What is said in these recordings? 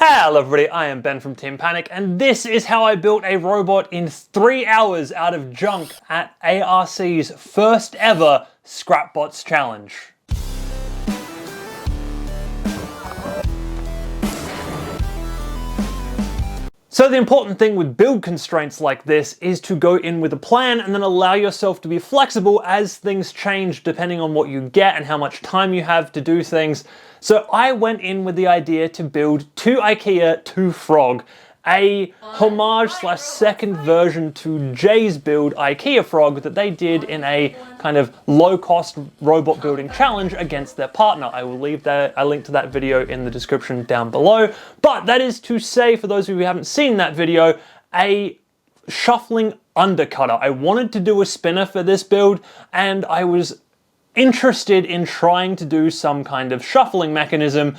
Hello everybody, I am Ben from Team Panic, and this is how I built a robot in 3 hours out of junk at ARC's first ever Scrapbots Challenge. So the important thing with build constraints like this is to go in with a plan and then allow yourself to be flexible as things change depending on what you get and how much time you have to do things. So I went in with the idea to build 2 IKEA 2 Frog, a homage / second version to Jay's build IKEA Frog that they did in a kind of low-cost robot building challenge against their partner. I will leave a link to that video in the description down below. But that is to say, for those of you who haven't seen that video, a shuffling undercutter. I wanted to do a spinner for this build, and I was interested in trying to do some kind of shuffling mechanism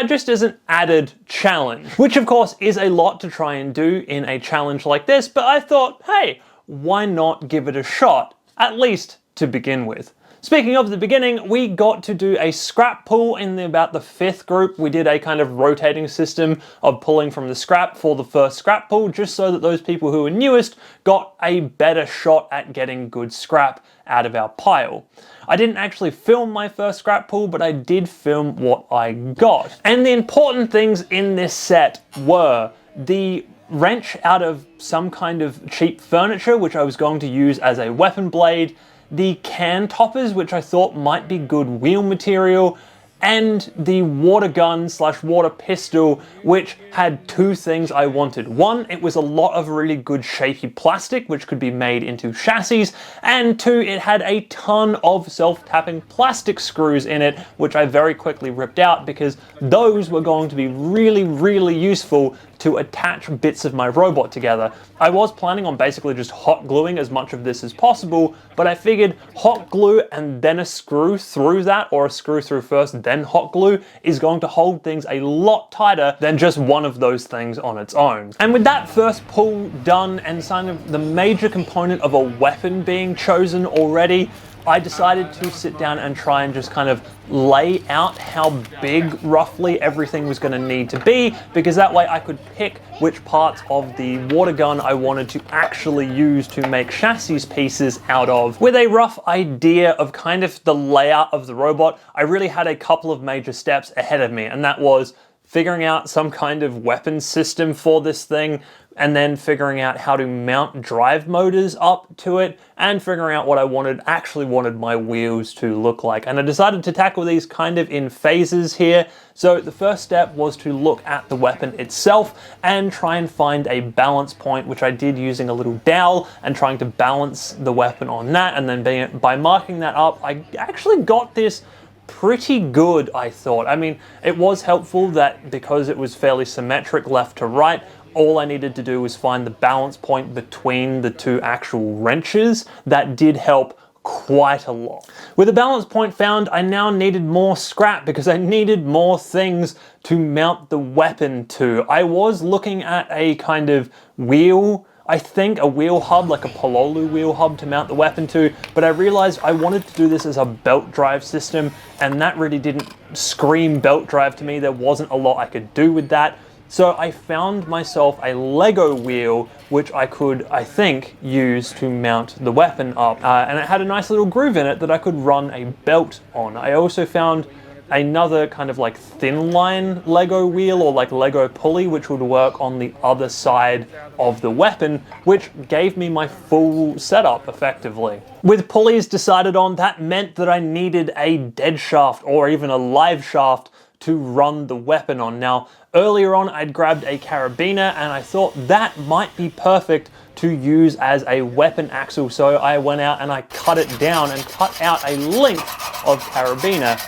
just as an added challenge, which of course is a lot to try and do in a challenge like this, but I thought, hey, why not give it a shot, at least to begin with. Speaking of the beginning, we got to do a scrap pull in about the 5th group. We did a kind of rotating system of pulling from the scrap for the first scrap pull, just so that those people who were newest got a better shot at getting good scrap out of our pile. I didn't actually film my first scrap pull, but I did film what I got. And the important things in this set were the wrench out of some kind of cheap furniture, which I was going to use as a weapon blade, the can toppers, which I thought might be good wheel material, and the water gun / water pistol, which had 2 things I wanted. One, it was a lot of really good shaky plastic, which could be made into chassis, and 2, it had a ton of self-tapping plastic screws in it, which I very quickly ripped out because those were going to be really useful to attach bits of my robot together. I was planning on basically just hot gluing as much of this as possible, but I figured hot glue and then a screw through that, or a screw through first, then hot glue, is going to hold things a lot tighter than just one of those things on its own. And with that first pull done and kind of the major component of a weapon being chosen already, I decided to sit down and try and just kind of lay out how big roughly everything was going to need to be, because that way I could pick which parts of the water gun I wanted to actually use to make chassis pieces out of. With a rough idea of kind of the layout of the robot, I really had a couple of major steps ahead of me, and that was figuring out some kind of weapon system for this thing, and then figuring out how to mount drive motors up to it, and figuring out what I actually wanted my wheels to look like. And I decided to tackle these kind of in phases here. So the first step was to look at the weapon itself and try and find a balance point, which I did using a little dowel and trying to balance the weapon on that. And then by marking that up, I actually got this pretty good, I thought. I mean, it was helpful that because it was fairly symmetric left to right, all I needed to do was find the balance point between the 2 actual wrenches. That did help quite a lot. With the balance point found, I now needed more scrap because I needed more things to mount the weapon to. I was looking at a kind of wheel, I think a wheel hub, like a Pololu wheel hub to mount the weapon to, but I realized I wanted to do this as a belt drive system, and that really didn't scream belt drive to me. There wasn't a lot I could do with that. So I found myself a Lego wheel, which I could, I think, use to mount the weapon up. And it had a nice little groove in it that I could run a belt on. I also found another kind of like thin line Lego wheel, or like Lego pulley, which would work on the other side of the weapon, which gave me my full setup effectively. With pulleys decided on, that meant that I needed a dead shaft or even a live shaft to run the weapon on. Now, earlier on, I'd grabbed a carabiner and I thought that might be perfect to use as a weapon axle. So I went out and I cut it down and cut out a length of carabiner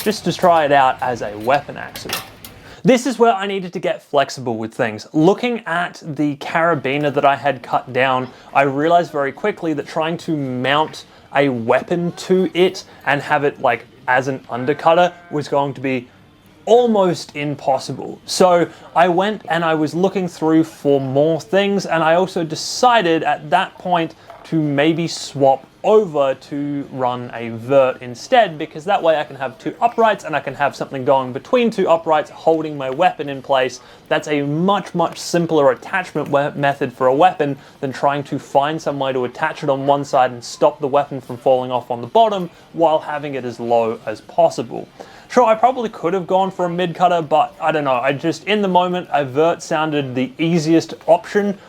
just to try it out as a weapon axle. This is where I needed to get flexible with things. Looking at the carabiner that I had cut down, I realized very quickly that trying to mount a weapon to it and have it like as an undercutter was going to be almost impossible. So I went and I was looking through for more things, and I also decided at that point to maybe swap over to run a vert instead, because that way I can have two uprights and I can have something going between two uprights holding my weapon in place. That's a much simpler attachment method for a weapon than trying to find some way to attach it on one side and stop the weapon from falling off on the bottom while having it as low as possible. Sure, I probably could have gone for a mid cutter, but I don't know, in the moment, a vert sounded the easiest option.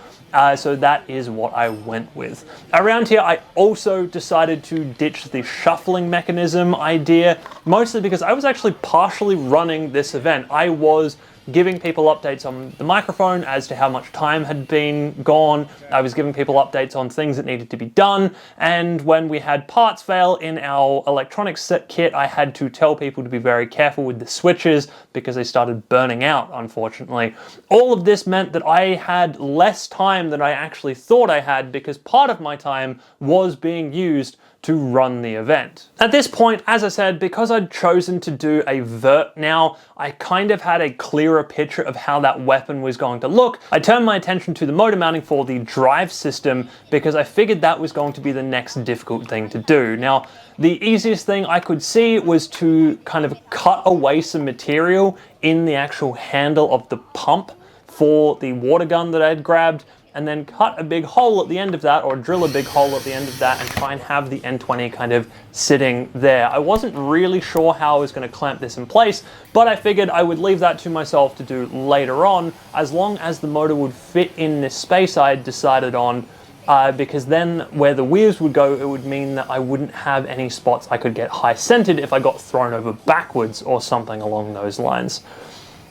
So that is what I went with. Around here, I also decided to ditch the shuffling mechanism idea, mostly because I was actually partially running this event. I was giving people updates on the microphone as to how much time had been gone. I was giving people updates on things that needed to be done. And when we had parts fail in our electronics set kit, I had to tell people to be very careful with the switches because they started burning out, unfortunately. All of this meant that I had less time than I actually thought I had, because part of my time was being used to run the event. At this point, as I said, because I'd chosen to do a vert now, I kind of had a clearer picture of how that weapon was going to look. I turned my attention to the motor mounting for the drive system because I figured that was going to be the next difficult thing to do. Now, the easiest thing I could see was to kind of cut away some material in the actual handle of the pump for the water gun that I had grabbed, and then cut a big hole at the end of that, or drill a big hole at the end of that, and try and have the N20 kind of sitting there. I wasn't really sure how I was going to clamp this in place, but I figured I would leave that to myself to do later on, as long as the motor would fit in this space I had decided on, because then where the wheels would go, it would mean that I wouldn't have any spots I could get high centered if I got thrown over backwards or something along those lines.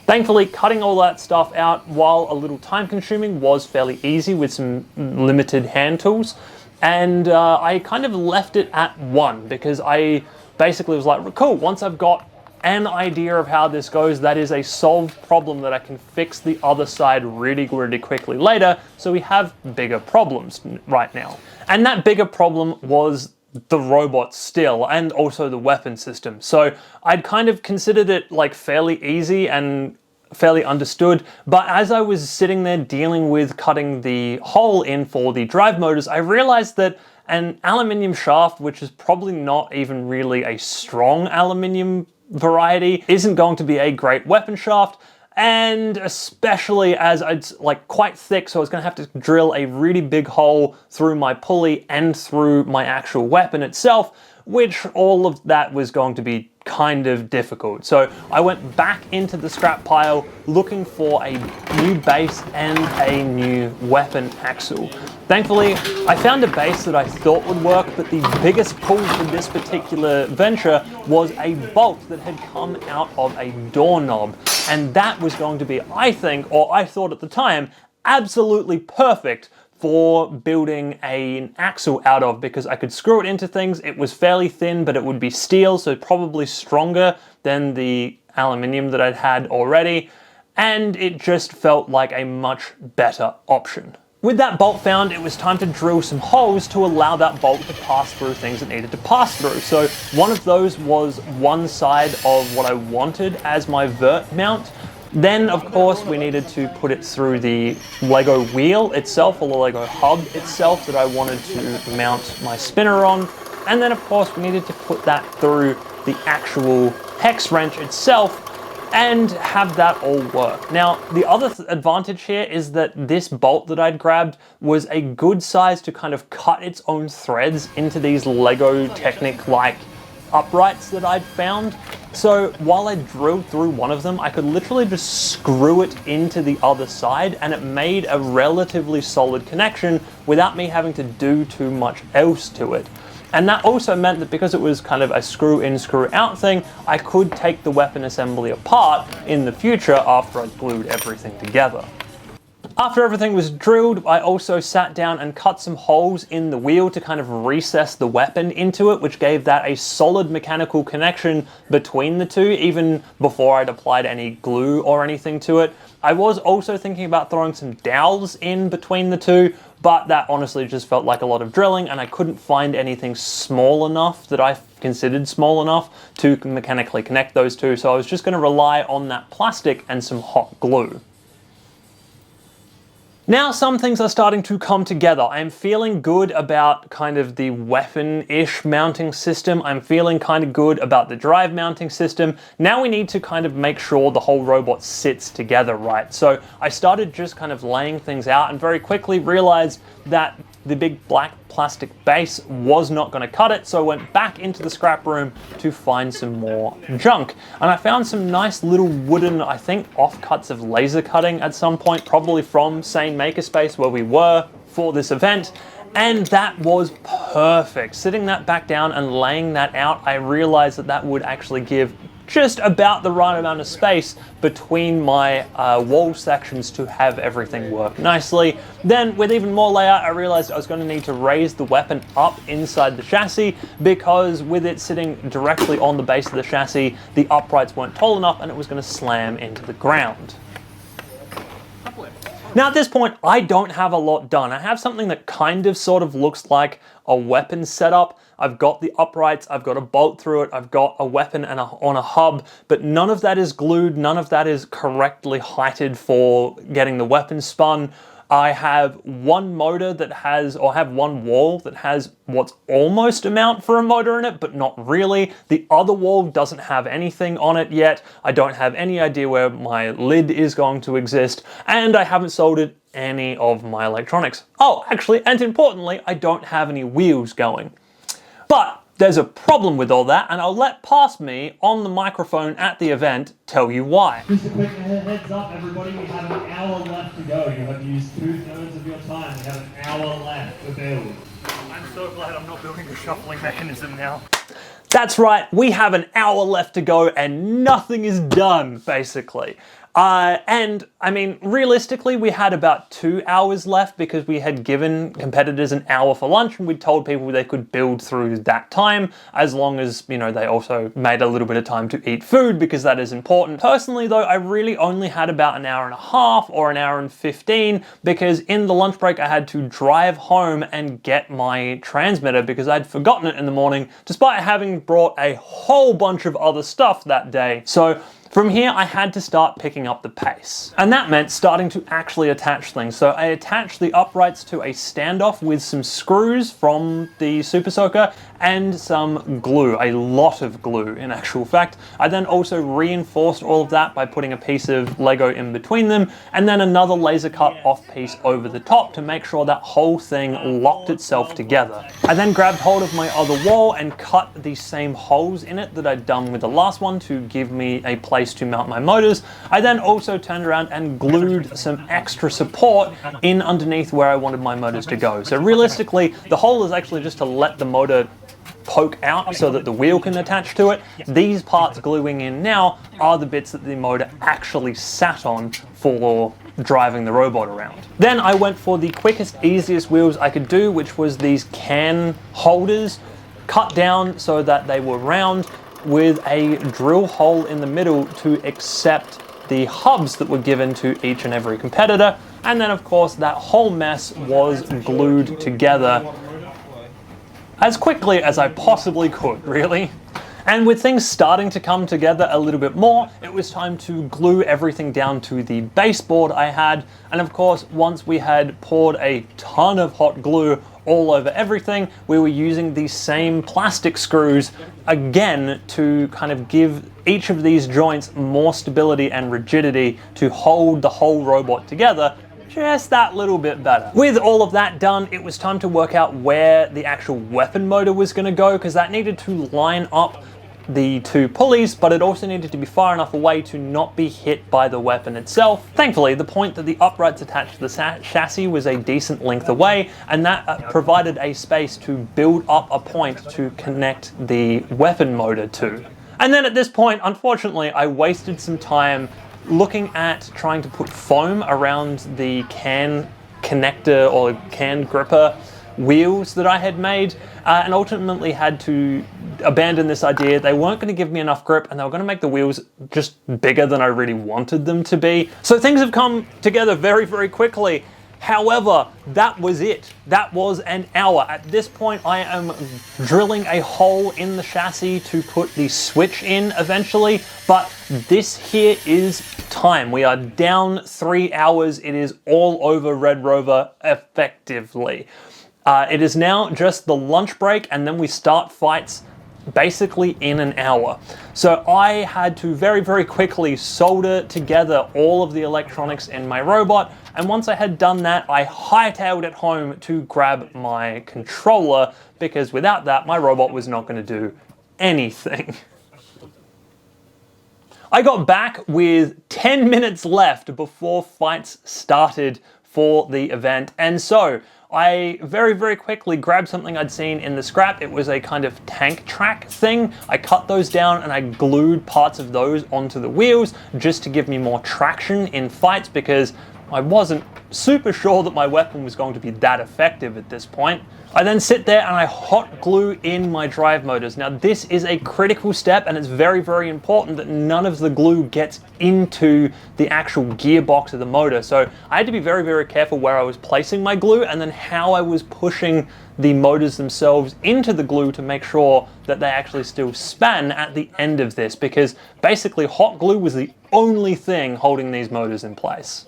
Thankfully, cutting all that stuff out, while a little time consuming, was fairly easy with some limited hand tools. And I kind of left it at 1 because I basically was like, cool, once I've got an idea of how this goes, that is a solved problem that I can fix the other side really quickly later, so we have bigger problems right now. And that bigger problem was the robot still, and also the weapon system. So I'd kind of considered it like fairly easy and fairly understood, but as I was sitting there dealing with cutting the hole in for the drive motors, I realized that an aluminium shaft, which is probably not even really a strong aluminium variety, isn't going to be a great weapon shaft. And especially as it's like quite thick, so I was going to have to drill a really big hole through my pulley and through my actual weapon itself, which all of that was going to be kind of difficult. So I went back into the scrap pile looking for a new base and a new weapon axle. Thankfully, I found a base that I thought would work, but the biggest pull for this particular venture was a bolt that had come out of a doorknob. And that was going to be, I think, or I thought at the time, absolutely perfect for building an axle out of, because I could screw it into things. It was fairly thin, but it would be steel, so probably stronger than the aluminium that I'd had already. And it just felt like a much better option. With that bolt found, it was time to drill some holes to allow that bolt to pass through things it needed to pass through. So one of those was one side of what I wanted as my vert mount. Then, of course, we needed to put it through the Lego wheel itself, or the Lego hub itself that I wanted to mount my spinner on. And then, of course, we needed to put that through the actual hex wrench itself and have that all work. Now, the other advantage here is that this bolt that I'd grabbed was a good size to kind of cut its own threads into these Lego Technic-like uprights that I'd found. So while I drilled through one of them, I could literally just screw it into the other side, and it made a relatively solid connection without me having to do too much else to it. And that also meant that because it was kind of a screw in, screw out thing, I could take the weapon assembly apart in the future after I'd glued everything together. After everything was drilled, I also sat down and cut some holes in the wheel to kind of recess the weapon into it, which gave that a solid mechanical connection between the two, even before I'd applied any glue or anything to it. I was also thinking about throwing some dowels in between the two, but that honestly just felt like a lot of drilling, and I couldn't find anything small enough that I considered small enough to mechanically connect those two, so I was just going to rely on that plastic and some hot glue. Now some things are starting to come together. I'm feeling good about kind of the weapon-ish mounting system. I'm feeling kind of good about the drive mounting system. Now we need to kind of make sure the whole robot sits together right. So I started just kind of laying things out and very quickly realized that the big black plastic base was not going to cut it, so I went back into the scrap room to find some more junk. And I found some nice little wooden, I think, offcuts of laser cutting at some point, probably from Sane Makerspace where we were for this event. And that was perfect. Sitting that back down and laying that out, I realized that that would actually give just about the right amount of space between my wall sections to have everything work nicely. Then with even more layout, I realized I was going to need to raise the weapon up inside the chassis, because with it sitting directly on the base of the chassis, the uprights weren't tall enough and it was going to slam into the ground. Now at this point, I don't have a lot done. I have something that kind of sort of looks like a weapon setup. I've got the uprights, I've got a bolt through it, I've got a weapon and on a hub, but none of that is glued, none of that is correctly heighted for getting the weapon spun. I have one motor that has, or have one wall that has what's almost a mount for a motor in it, but not really. The other wall doesn't have anything on it yet. I don't have any idea where my lid is going to exist, and I haven't soldered any of my electronics. Oh, actually, and importantly, I don't have any wheels going. But there's a problem with all that, and I'll let past me on the microphone at the event tell you why. Just a quick heads up, everybody, we have an hour left to go. You have used 2/3 of your time. We have an hour left to build. I'm so glad I'm not building a shuffling mechanism now. That's right, we have an hour left to go and nothing is done, basically. And I mean, realistically, we had about 2 hours left because we had given competitors an hour for lunch and we told people they could build through that time, as long as, you know, they also made a little bit of time to eat food, because that is important. Personally though, I really only had about an hour and a half or an hour and 15, because in the lunch break I had to drive home and get my transmitter because I'd forgotten it in the morning, despite having brought a whole bunch of other stuff that day. So from here, I had to start picking up the pace. And that meant starting to actually attach things. So I attached the uprights to a standoff with some screws from the Super Soaker and some glue, a lot of glue in actual fact. I then also reinforced all of that by putting a piece of Lego in between them, and then another laser cut off piece over the top to make sure that whole thing locked itself together. I then grabbed hold of my other wall and cut the same holes in it that I'd done with the last one to give me a place to mount my motors. I then also turned around and glued some extra support in underneath where I wanted my motors to go. So realistically, the hole is actually just to let the motor poke out so that the wheel can attach to it. These parts gluing in now are the bits that the motor actually sat on for driving the robot around. Then I went for the quickest, easiest wheels I could do, which was these can holders, cut down so that they were round, with a drill hole in the middle to accept the hubs that were given to each and every competitor. And then of course that whole mess was glued together as quickly as I possibly could, really. And with things starting to come together a little bit more, it was time to glue everything down to the baseboard I had. And of course, once we had poured a ton of hot glue all over everything, we were using the same plastic screws again to kind of give each of these joints more stability and rigidity to hold the whole robot together just that little bit better. With all of that done, it was time to work out where the actual weapon motor was going to go, because that needed to line up the two pulleys, but it also needed to be far enough away to not be hit by the weapon itself. Thankfully, the point that the uprights attached to the chassis was a decent length away, and that provided a space to build up a point to connect the weapon motor to. And then at this point, unfortunately, I wasted some time looking at trying to put foam around the can connector or can gripper wheels that I had made, and ultimately had to abandon this idea. They weren't going to give me enough grip, and they were going to make the wheels just bigger than I really wanted them to be. So things have come together very, very quickly. However, that was it. That was an hour. At this point, I am drilling a hole in the chassis to put the switch in eventually, but this here is time. We are down 3 hours. It is all over Red Rover effectively. It is now just the lunch break, and then we start fights basically in an hour. So I had to very, very quickly solder together all of the electronics in my robot, and once I had done that, I hightailed it home to grab my controller, because without that, my robot was not going to do anything. I got back with 10 minutes left before fights started for the event, and so I very, very quickly grabbed something I'd seen in the scrap. It was a kind of tank track thing. I cut those down and I glued parts of those onto the wheels just to give me more traction in fights, because I wasn't super sure that my weapon was going to be that effective at this point. I then sit there and I hot glue in my drive motors. Now this is a critical step, and it's very, very important that none of the glue gets into the actual gearbox of the motor. So I had to be very, very careful where I was placing my glue and then how I was pushing the motors themselves into the glue to make sure that they actually still span at the end of this, because basically hot glue was the only thing holding these motors in place.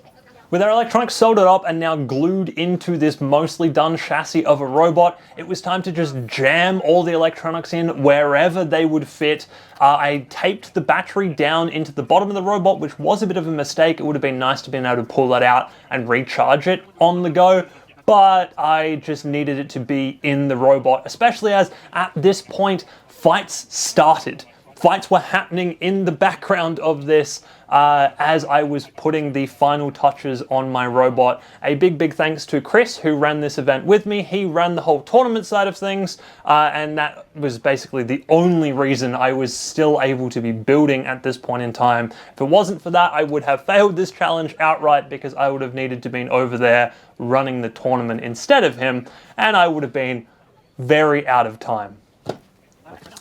With our electronics soldered up and now glued into this mostly done chassis of a robot, it was time to just jam all the electronics in wherever they would fit. I taped the battery down into the bottom of the robot, which was a bit of a mistake. It would have been nice to be able to pull that out and recharge it on the go, but I just needed it to be in the robot, especially as at this point, fights started. Fights were happening in the background of this as I was putting the final touches on my robot. A big, big thanks to Chris, who ran this event with me. He ran the whole tournament side of things, and that was basically the only reason I was still able to be building at this point in time. If it wasn't for that, I would have failed this challenge outright, because I would have needed to been over there running the tournament instead of him, and I would have been very out of time.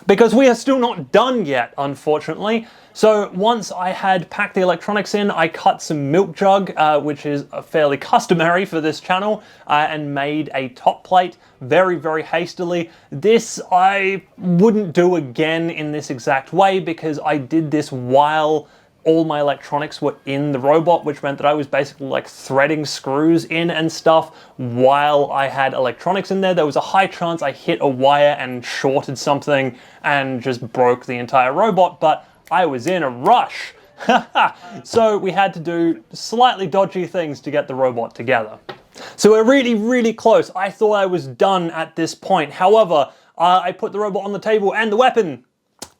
Because we are still not done yet, unfortunately. So once I had packed the electronics in, I cut some milk jug, which is fairly customary for this channel, and made a top plate very, very hastily. This I wouldn't do again in this exact way, because I did this while all my electronics were in the robot, which meant that I was basically like threading screws in and stuff while I had electronics in there. There was a high chance I hit a wire and shorted something and just broke the entire robot, but I was in a rush. So we had to do slightly dodgy things to get the robot together. So we're really, really close. I thought I was done at this point. However, I put the robot on the table and the weapon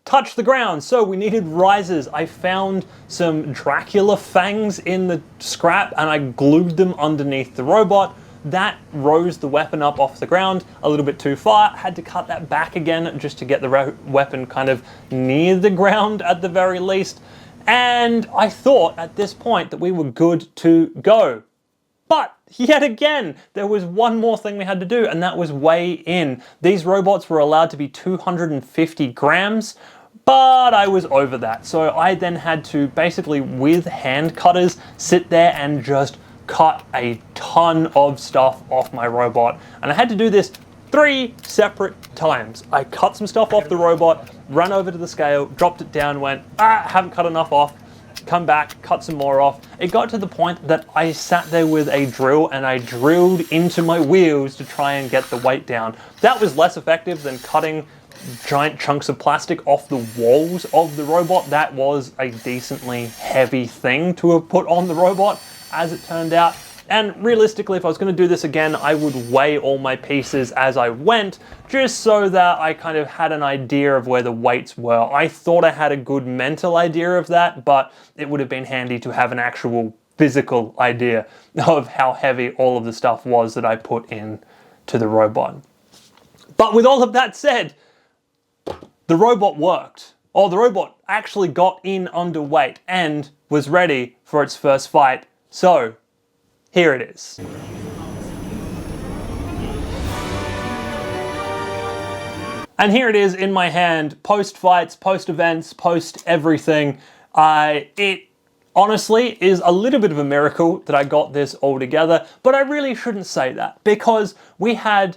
touch the ground, so we needed risers. I found some Dracula fangs in the scrap and I glued them underneath the robot. That rose the weapon up off the ground a little bit too far. I had to cut that back again just to get the weapon kind of near the ground at the very least. And I thought at this point that we were good to go. But yet again, there was one more thing we had to do, and that was weigh in. These robots were allowed to be 250 grams, but I was over that. So I then had to basically, with hand cutters, sit there and just cut a ton of stuff off my robot. And I had to do this 3 separate times. I cut some stuff off the robot, ran over to the scale, dropped it down, went, haven't cut enough off. Come back, cut some more off. It got to the point that I sat there with a drill and I drilled into my wheels to try and get the weight down. That was less effective than cutting giant chunks of plastic off the walls of the robot. That was a decently heavy thing to have put on the robot, as it turned out. And realistically, if I was going to do this again, I would weigh all my pieces as I went, just so that I kind of had an idea of where the weights were. I thought I had a good mental idea of that, but it would have been handy to have an actual physical idea of how heavy all of the stuff was that I put in to the robot. But with all of that said, the robot worked. Or the robot actually got in underweight and was ready for its first fight. So, here it is. And here it is in my hand, post fights, post events, post everything. It honestly is a little bit of a miracle that I got this all together, but I really shouldn't say that because we had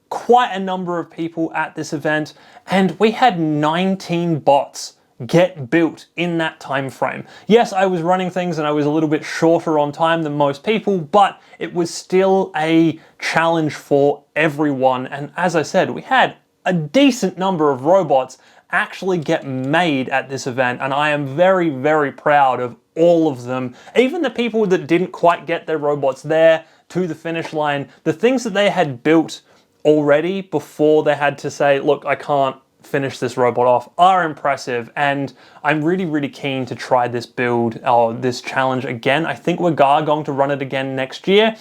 quite a number of people at this event and we had 19 bots get built in that time frame. Yes, I was running things and I was a little bit shorter on time than most people, but it was still a challenge for everyone. And as I said, we had a decent number of robots actually get made at this event, and I am very, very proud of all of them. Even the people that didn't quite get their robots there to the finish line, the things that they had built already before they had to say, look, I can't finish this robot off, are impressive. And I'm really, really keen to try this build or this challenge again. I think we're going to run it again next year.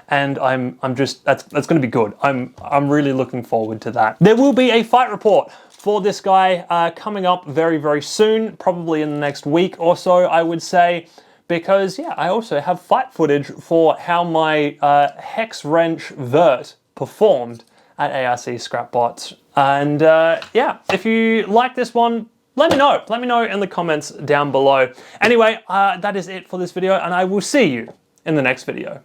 And I'm just, that's going to be good. I'm really looking forward to that. There will be a fight report for this guy coming up very, very soon, probably in the next week or so, I would say, because yeah, I also have fight footage for how my Hex Wrench Vert performed at ARC Scrapbots. And yeah, if you like this one, let me know. Let me know in the comments down below. Anyway, that is it for this video, and I will see you in the next video.